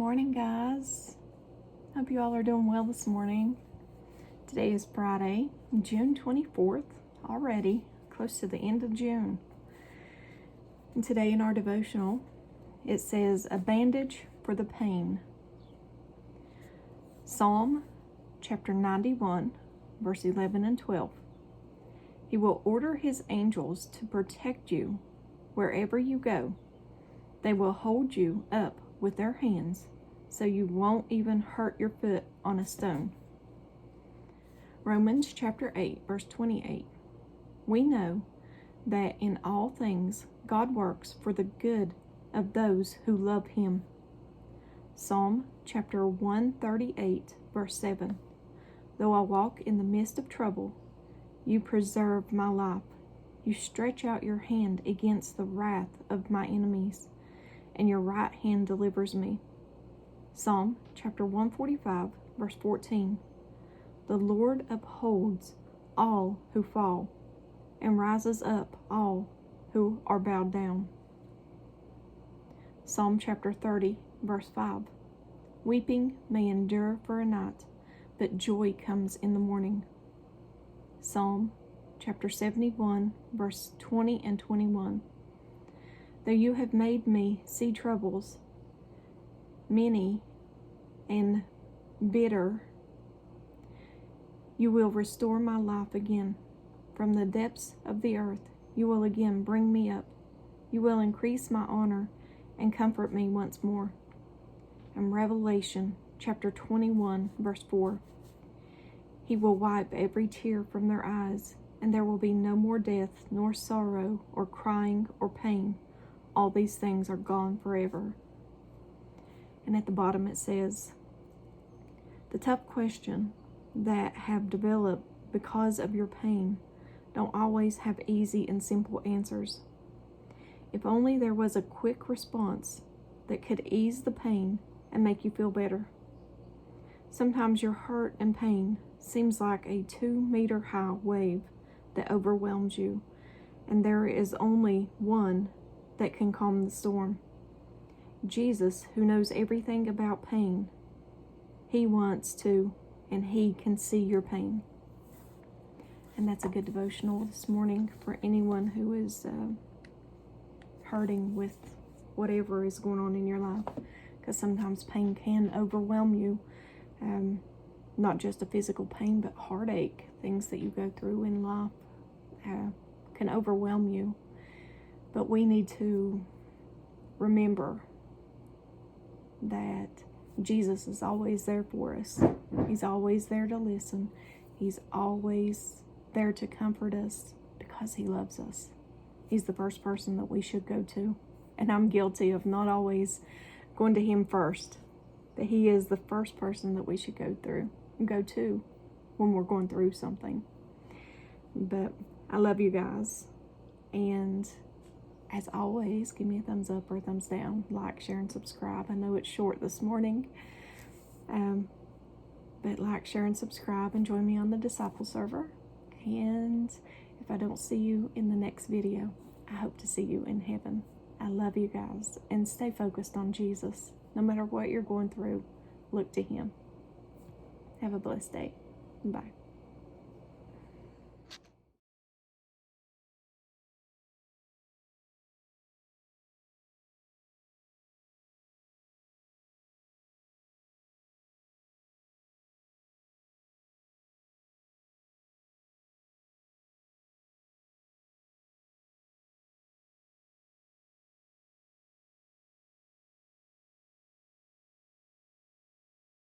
morning, guys. Hope you all are doing well this morning. Today is Friday, June 24th, already close to the end of June. And today in our devotional, it says, a bandage for the pain. Psalm chapter 91, verse 11 and 12. He will order his angels to protect you wherever you go. They will hold you up with their hands so you won't even hurt your foot on a stone. Romans chapter 8, verse 28. We know that in all things God works for the good of those who love him. Psalm chapter 138, verse 7. Though I walk in the midst of trouble, you preserve my life. You stretch out your hand against the wrath of my enemies, and your right hand delivers me. Psalm chapter 145, verse 14. The Lord upholds all who fall, and rises up all who are bowed down. Psalm chapter 30, verse 5. Weeping may endure for a night, but joy comes in the morning. Psalm chapter 71, verse 20 and 21. Though you have made me see troubles, many and bitter, you will restore my life again. From the depths of the earth, you will again bring me up. You will increase my honor and comfort me once more. And Revelation chapter 21, verse 4. He will wipe every tear from their eyes, and there will be no more death, nor sorrow, or crying, or pain. All these things are gone forever. And at the bottom it says, the tough questions that have developed because of your pain don't always have easy and simple answers. If only there was a quick response that could ease the pain and make you feel better. Sometimes your hurt and pain seems like a 2-meter high wave that overwhelms you, and there is only one that can calm the storm. Jesus, who knows everything about pain, he wants to, and he can see your pain. And that's a good devotional this morning for anyone who is hurting with whatever is going on in your life, because sometimes pain can overwhelm you. Not just a physical pain, but heartache, things that you go through in life can overwhelm you. But we need to remember that Jesus is always there for us. He's always there to listen. He's always there to comfort us because he loves us. He's the first person that we should go to. And I'm guilty of not always going to him first. But he is the first person that we should go to when we're going through something. But I love you guys. And as always, give me a thumbs up or a thumbs down. Like, share, and subscribe. I know it's short this morning. But like, share, and subscribe, and join me on the Disciple server. And if I don't see you in the next video, I hope to see you in heaven. I love you guys. And stay focused on Jesus. No matter what you're going through, look to him. Have a blessed day. Bye.